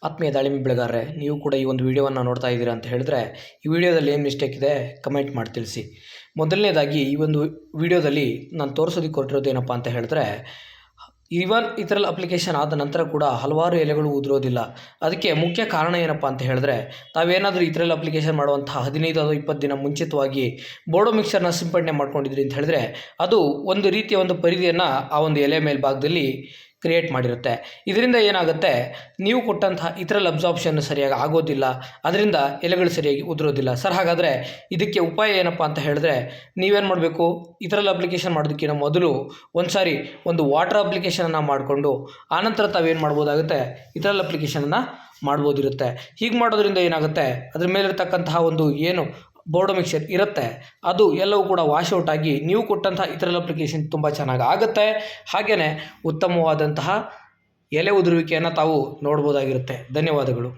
ಆತ್ಮೀಯ ದಾಳಿಂಬೆ ಬೆಳೆಗಾರರೇ, ನೀವು ಕೂಡ ಈ ಒಂದು ವಿಡಿಯೋವನ್ನು ನೋಡ್ತಾ ಇದ್ದೀರಾ ಅಂತ ಹೇಳಿದ್ರೆ ಈ ವಿಡಿಯೋದಲ್ಲಿ ಏನು ಮಿಸ್ಟೇಕ್ ಇದೆ ಕಮೆಂಟ್ ಮಾಡಿ ತಿಳಿಸಿ. ಮೊದಲನೇದಾಗಿ ಈ ಒಂದು ವಿಡಿಯೋದಲ್ಲಿ ನಾನು ತೋರಿಸೋದಕ್ಕೆ ಹೊರಟಿರೋದು ಏನಪ್ಪ ಅಂತ ಹೇಳಿದ್ರೆ, ಈವನ್ ಇದರಲ್ಲಿ ಅಪ್ಲಿಕೇಶನ್ ಆದ ನಂತರ ಕೂಡ ಹಲವಾರು ಎಲೆಗಳು ಉದುರೋದಿಲ್ಲ. ಅದಕ್ಕೆ ಮುಖ್ಯ ಕಾರಣ ಏನಪ್ಪ ಅಂತ ಹೇಳಿದ್ರೆ, ತಾವೇನಾದರೂ ಇದರಲ್ಲಿ ಅಪ್ಲಿಕೇಶನ್ ಮಾಡುವಂತಹ 15 ಅಥವಾ 20 ದಿನ ಮುಂಚಿತವಾಗಿ ಬೋಡೋ ಮಿಕ್ಸರ್ನ ಸಿಂಪಡಣೆ ಮಾಡ್ಕೊಂಡಿದ್ರಿ ಅಂತ ಹೇಳಿದ್ರೆ, ಅದು ಒಂದು ರೀತಿಯ ಒಂದು ಪರಿಧಿಯನ್ನು ಆ ಒಂದು ಎಲೆ ಮೇಲ್ಭಾಗದಲ್ಲಿ ಕ್ರಿಯೇಟ್ ಮಾಡಿರುತ್ತೆ. ಇದರಿಂದ ಏನಾಗುತ್ತೆ, ನೀವು ಕೊಟ್ಟಂತಹ ಇದರಲ್ಲಿ ಅಬ್ಸಾರ್ಪ್ಷನ್ ಸರಿಯಾಗಿ ಆಗೋದಿಲ್ಲ, ಅದರಿಂದ ಎಲೆಗಳು ಸರಿಯಾಗಿ ಉದುರೋದಿಲ್ಲ. ಸರ್, ಹಾಗಾದರೆ ಇದಕ್ಕೆ ಉಪಾಯ ಏನಪ್ಪ ಅಂತ ಹೇಳಿದ್ರೆ, ನೀವೇನು ಮಾಡಬೇಕು, ಇದರಲ್ಲಿ ಅಪ್ಲಿಕೇಶನ್ ಮಾಡೋದಕ್ಕಿಂತ ಮೊದಲು ಒಂದು ವಾಟರ್ ಅಪ್ಲಿಕೇಶನನ್ನು ಮಾಡಿಕೊಂಡು ಆನಂತರ ತಾವೇನು ಮಾಡ್ಬೋದಾಗುತ್ತೆ, ಇದರಲ್ಲಿ ಅಪ್ಲಿಕೇಶನನ್ನು ಮಾಡ್ಬೋದಿರುತ್ತೆ. ಹೀಗೆ ಮಾಡೋದ್ರಿಂದ ಏನಾಗುತ್ತೆ, ಅದ್ರ ಮೇಲಿರ್ತಕ್ಕಂತಹ ಒಂದು ಏನು ಬೋರ್ಡೋ ಮಿಕ್ಸರ್ ಇರುತ್ತೆ ಅದು ಎಲ್ಲವೂ ಕೂಡ ವಾಶ್ಔಟ್ ಆಗಿ ನೀವು ಕೊಟ್ಟಂತಹ ಇದರಲ್ಲಿ ಅಪ್ಲಿಕೇಶನ್ ತುಂಬ ಚೆನ್ನಾಗಿ ಆಗುತ್ತೆ. ಹಾಗೆಯೇ ಉತ್ತಮವಾದಂತಹ ಎಲೆ ಉದುರುವಿಕೆಯನ್ನು ತಾವು ನೋಡ್ಬೋದಾಗಿರುತ್ತೆ. ಧನ್ಯವಾದಗಳು.